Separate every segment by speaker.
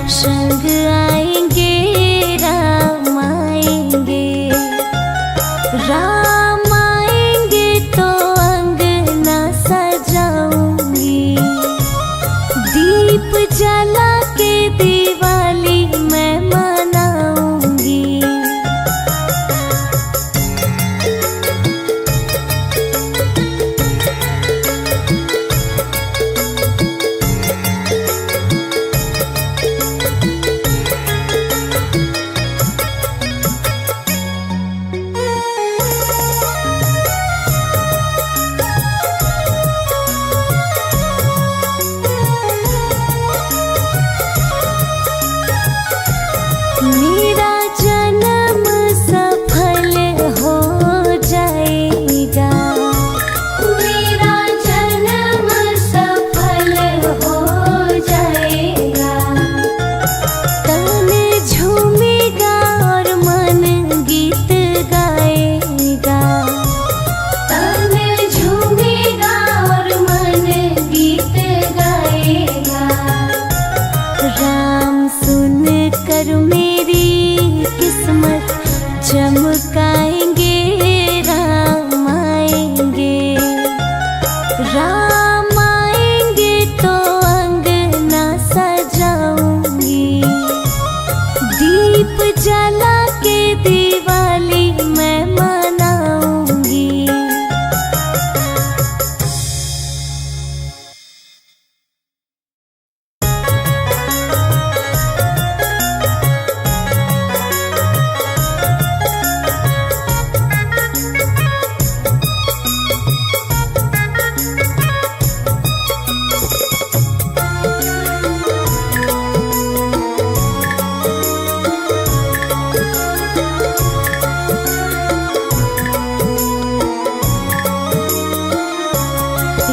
Speaker 1: संग आएंगे राम आएंगे। राम आएंगे तो अंगना सजाऊंगी, दीप जला के दिवाली मैं मनाऊंगी। मेरा जन्म सफल हो जाएगा, मेरा जन्म सफल हो जाएगा। तन झूमेगा और मन गीत गाएगा, तन झूमेगा और मन गीत गाएगा। राम सुन कर मेरी किस्मत चमकाएंगे, राम आएंगे। राम आएंगे तो अंगना सजाऊंगी, दीप जला के दिवाली मैं मनाऊंगी।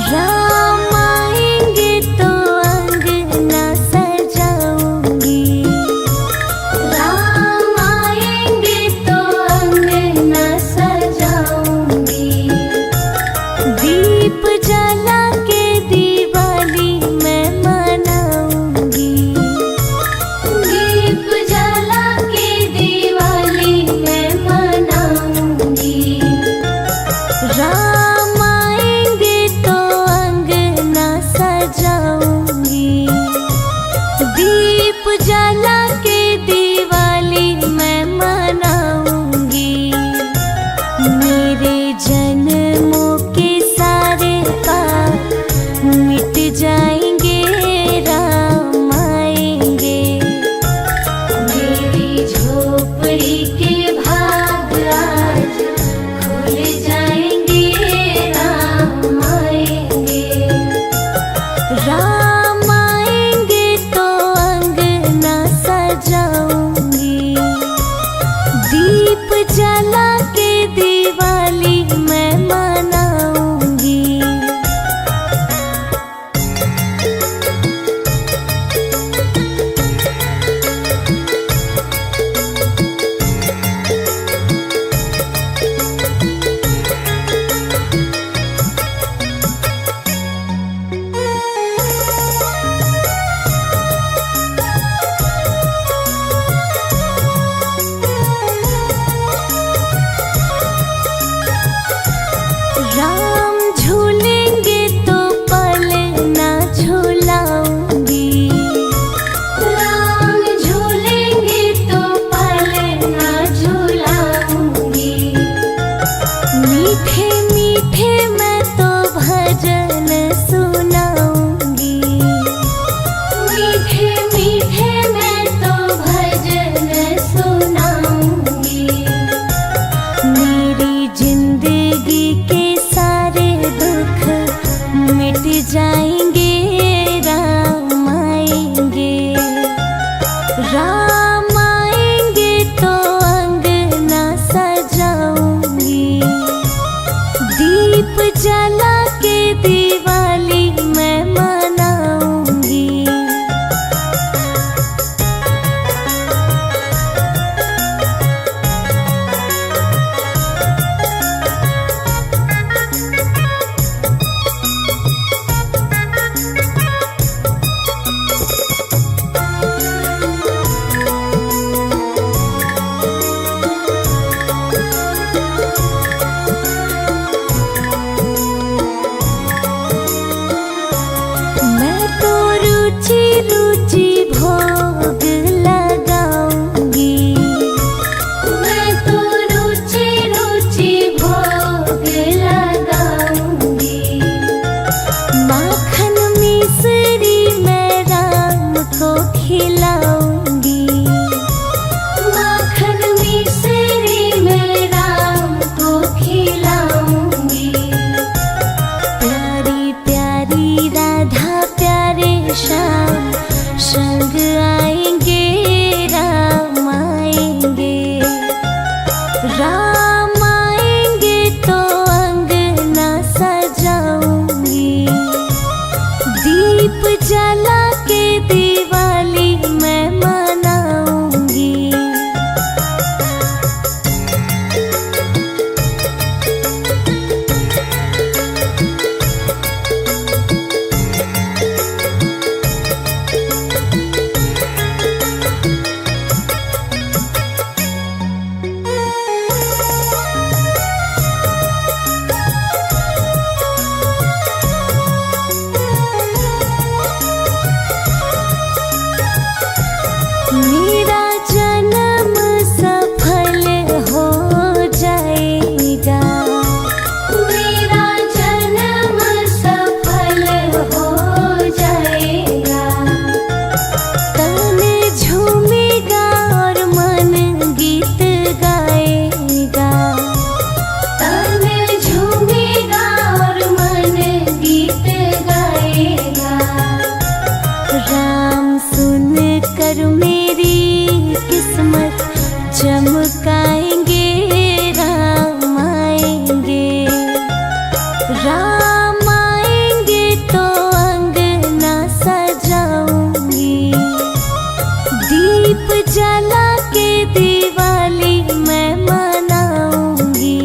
Speaker 1: राम आएंगे तो अंगना सजाऊंगी, राम आएंगे तो अंगना सजाऊंगी, दीप जला के दिवाली मैं मनाऊंगी, दीप जला के दिवाली मैं मनाऊंगी। राम आएंगे तो अंगना सजाऊंगी, दीप जला के दिवाली मैं मनाऊंगी। मेरे जन्मों के सारे पाप मिट जाएंगे, राम आएंगे। मेरी झोपड़ी के भाग आज खुल जाएंगे, राम आएंगे। राम आएंगे तो अंगना आएंगे, राम आएंगे। राम आएंगे तो अंगना सजाऊंगी, दीप जला के दिवाली मैं मनाऊंगी। मेरा जन्म सफल हो जाएगा, मेरा जन्म सफल हो जाएगा। तन झूमेगा और मन गीत गाएगा, तन झूमेगा और मन गीत गाएगा। राम सुन कर मेरी किस्मत चमकाएंगे, राम आएंगे। राम आएंगे तो अंगना सजाऊंगी, दीप जला के दिवाली मैं मनाऊंगी।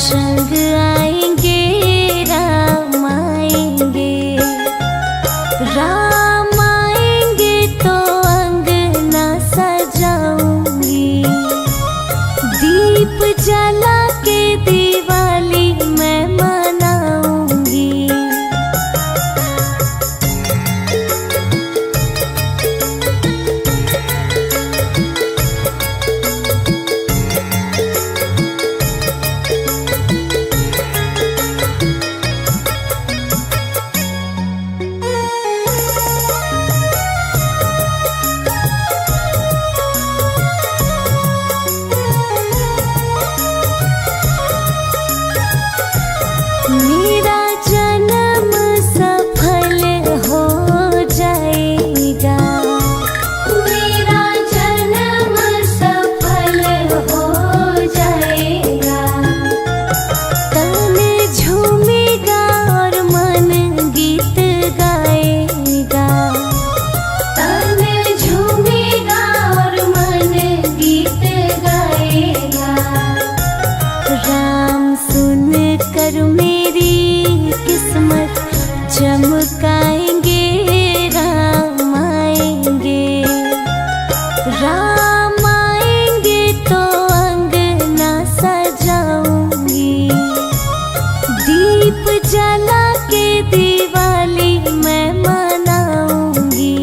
Speaker 1: संग आएंगे राम आएंगे। राम आएंगे तो अंगना सजाऊंगी, दीप जला के दिवाली मैं मनाऊंगी। मेरा जन्म सफल हो जाएगा, मेरा जन्म सफल हो जाएगा। तन झूमेगा और मन गीत गाएगा, तन झूमेगा और मन गीत गाएगा। राम सुन कर मेरी किस्मत चमकाएंगे, राम आएंगे। राम आएंगे तो अंगना सजाऊंगी, दीप जला के दिवाली मैं मनाऊंगी।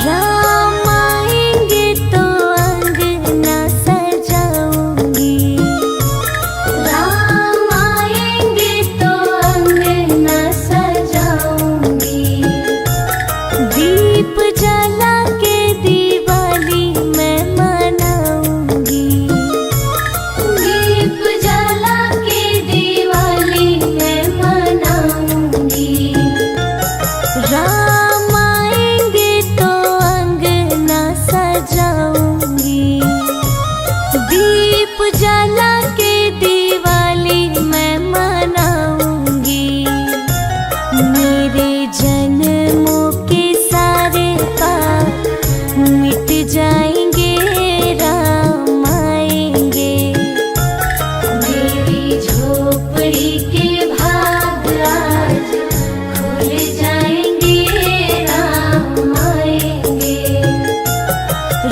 Speaker 1: राम आएंगे तो अंगना सजाऊंगी, राम आएंगे तो अंगना सजाऊंगी, दीप जला के दिवाली मैं मनाऊंगी, दीप जला के दिवाली मैं मनाऊंगी। राम आएंगे तो अंगना सजाऊंगी, दीप जला के दिवाली मैं मनाऊंगी। मेरे जन्मों के सारे पाप मिट जाएंगे, राम आएंगे। मेरी झोपड़ी के भाग आज खुल जाएंगे, राम आएंगे।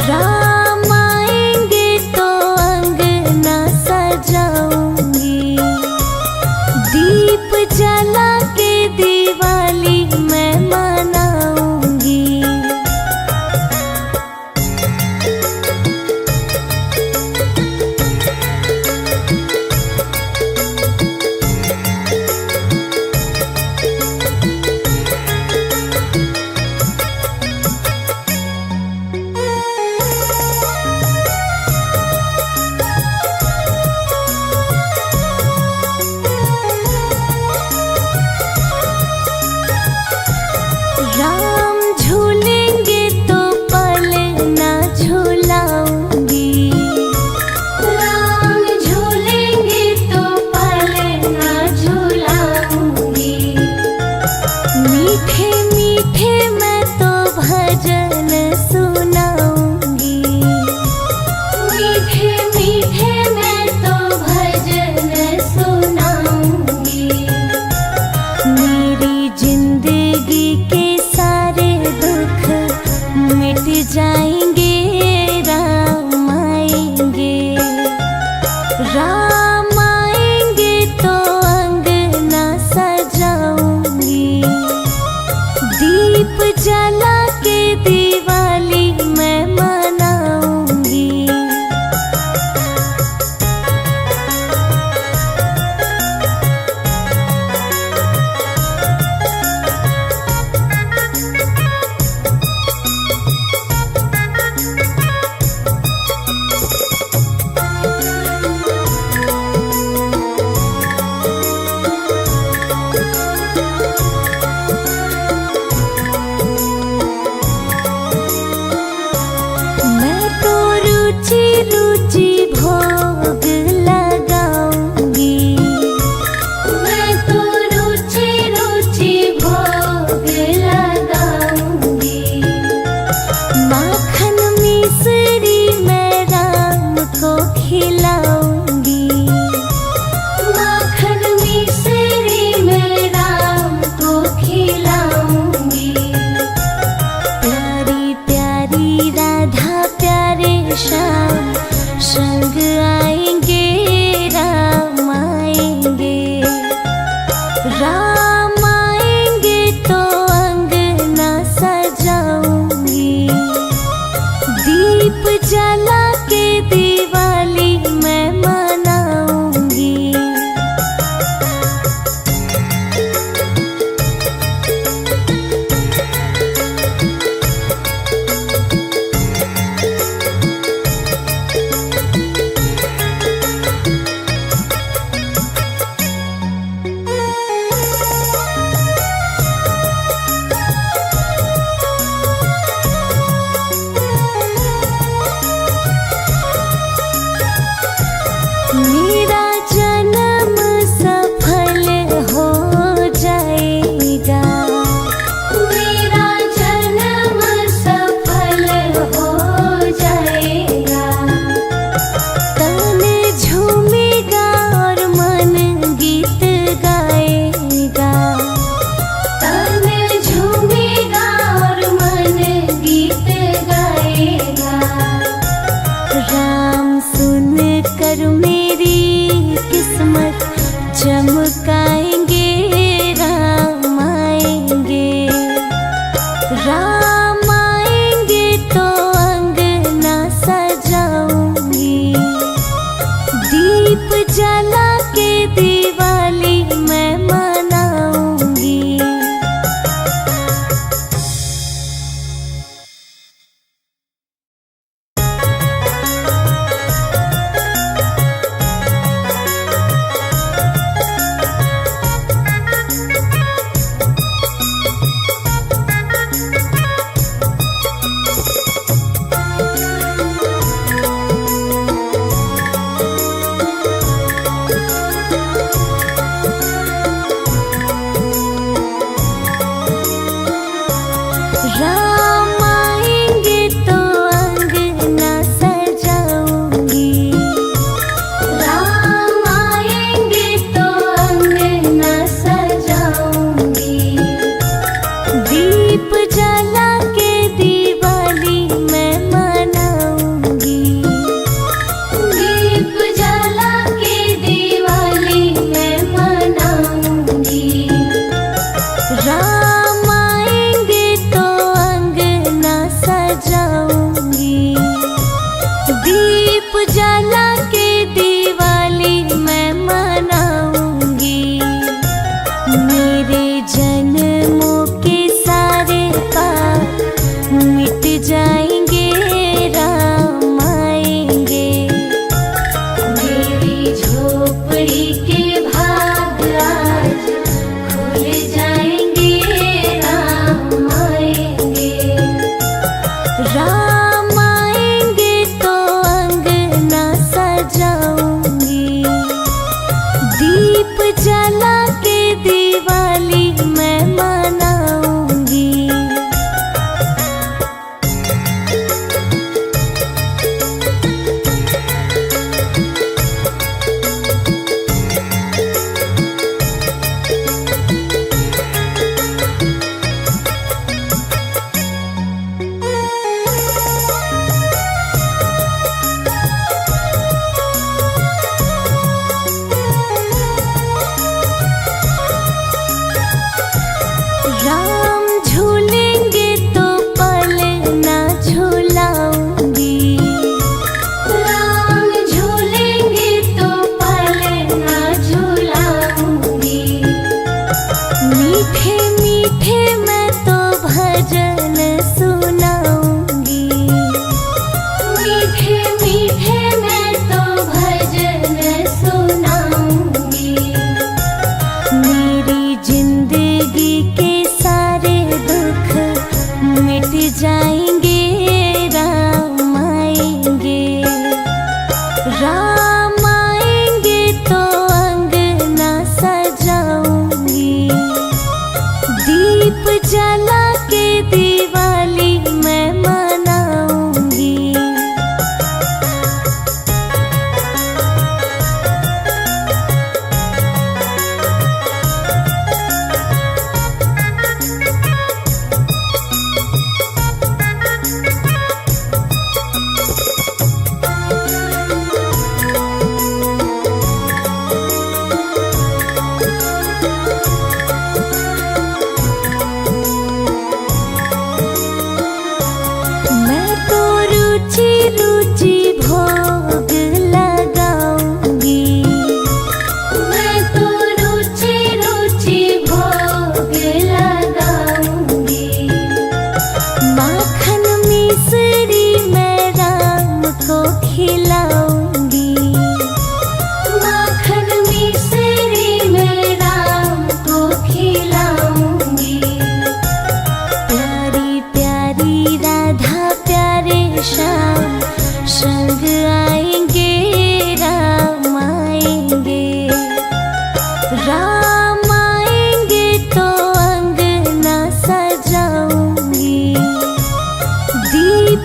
Speaker 1: राम आएंगे तो अंगना सजाऊंगी, दीप जला के दिवाली मैं मनाऊंगी। रुचि रुचि भोग लगाऊंगी। मैं तो रुचि रुचि भोग लगाऊंगी। माखन मिश्री मैं राम को खिलाऊंगी। माखन मिश्री मैं राम को खिलाऊंगी। प्यारी प्यारी राधा प्यारे श्याम संग आएंगे, राम आएंगे। राम आएंगे तो अंगना सजाऊंगी। दीप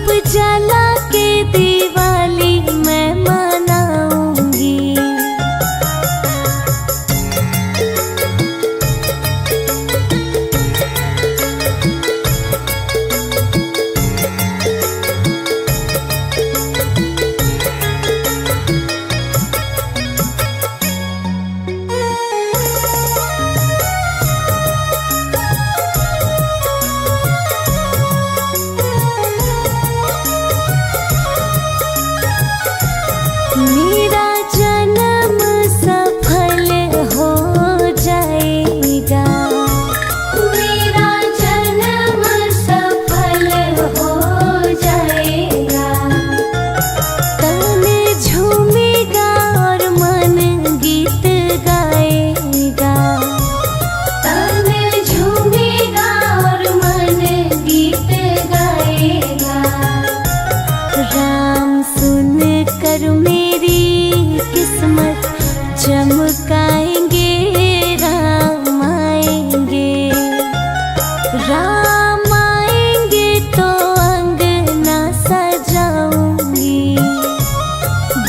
Speaker 1: दीप जला के दिवाली मैं मनाऊंगी। मेरा जन्म सफल हो जाएगा, मेरा जन्म सफल हो जाएगा। तन झूमेगा और मन गीत गाएगा, तन झूमेगा और मन गीत गाएगा। राम सुन कर मेरी किस्मत चमकाएंगे, राम आएंगे। राम आएंगे तो अंगना सजाऊंगी।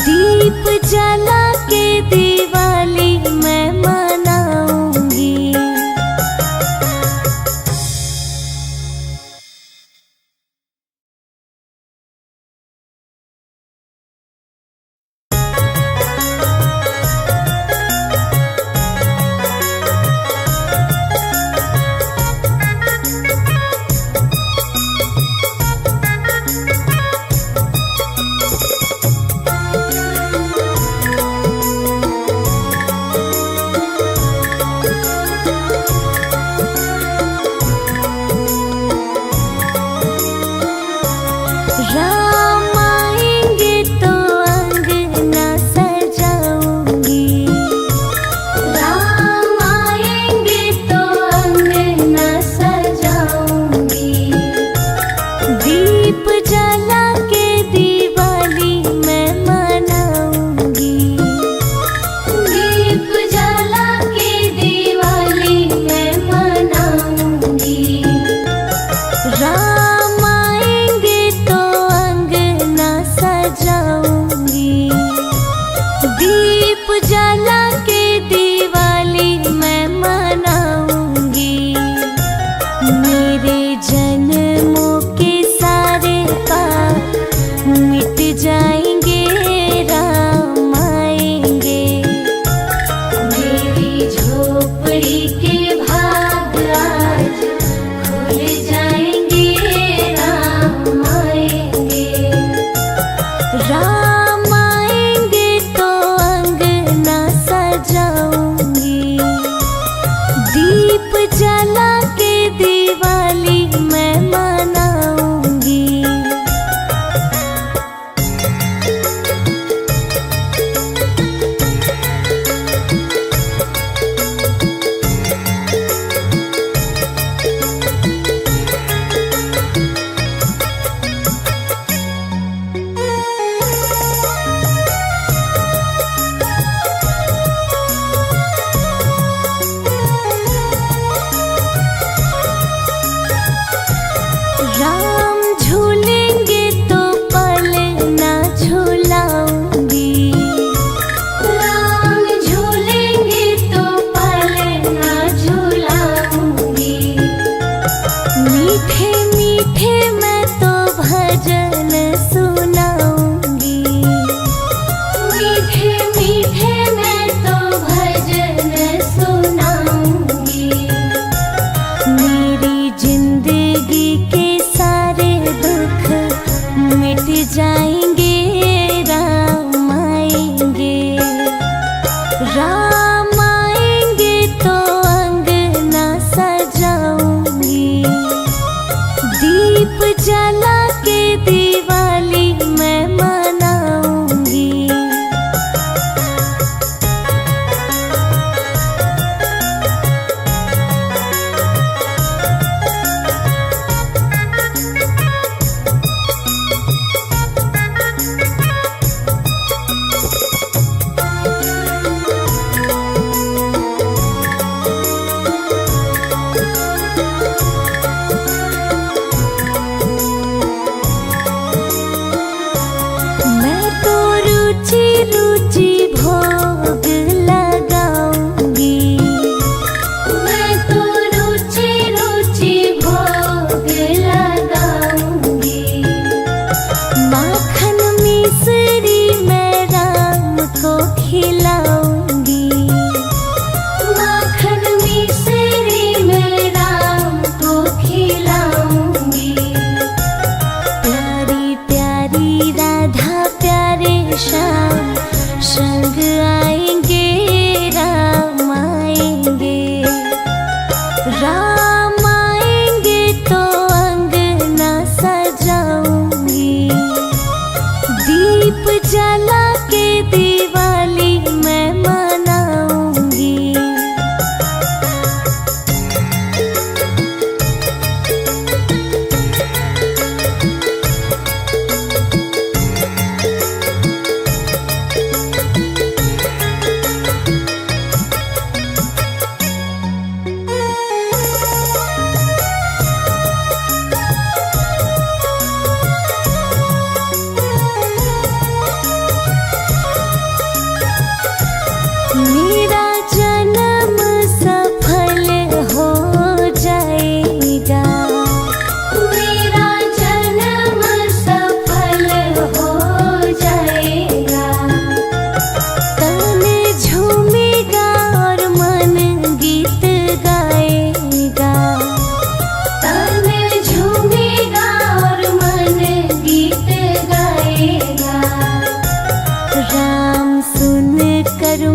Speaker 1: दीप जला के दिवाली मैं मनाऊंगी। राम आएंगे तो अंगना सजाऊंगी। राम आएंगे तो अंगना सजाऊंगी। दीप जला के दिवाली मैं मनाऊंगी। दीप जला के दिवाली मैं मनाऊंगी। राम आएंगे तो अंगना सजाऊंगी। दीप जला के दिवाली मैं मनाऊंगी। मेरे जन्मों के सारे पाप मिट जाएंगे, राम आएंगे। मेरी झोपड़ी के भाग आज खुल जाएंगे, राम आएंगे। राम आएंगे तो अंगना सजाऊंगी। दीप जला के दिवाली मैं मनाऊंगी। राम झूलेंगे तो पलना झूलाऊंगी। राम झूलेंगे तो पलना झूलाऊंगी। मीठे मीठे मैं तो भजन सुनाऊंगी। मीठे मीठे मैं तो भजन सुनाऊंगी। मेरी जिंदगी के सारे दुख मिट जाएंगे, राम आएंगे। राम आएंगे तो अंगना सजाऊंगी। दीप जला के दिवाली मैं मनाऊंगी। माखन मिश्री मैं राम को खिलाऊंगी, माखन मिश्री मैं राम को खिलाऊंगी। प्यारी प्यारी राधा प्यारे श्याम संग आएंगे, राम आएंगे। राम आएंगे तो अंगना सजाऊंगी, दीप जला के दिवाली मैं मनाऊंगी। मेरा जन्म सफल हो जाएगा, मेरा जन्म सफल हो जाएगा। तन झूमेगा और मन गीत गाएगा, तन झूमेगा और मन गीत गाएगा। राम सुन कर